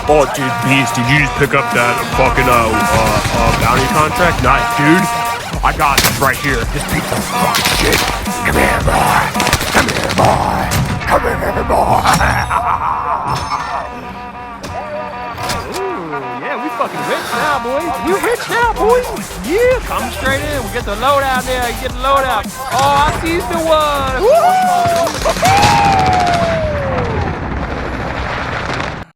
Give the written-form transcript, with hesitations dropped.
Oh, dude, Beast, did you just pick up that fucking bounty contract? Nice, dude. I got this right here. This piece of fucking shit. Come here, boy. Come here, boy. Come here, boy. Ooh, yeah, we fucking rich now, boys. We rich now, boys. Yeah, come straight in. We get the load out there. You get the load out. Oh, I see the one. Woo!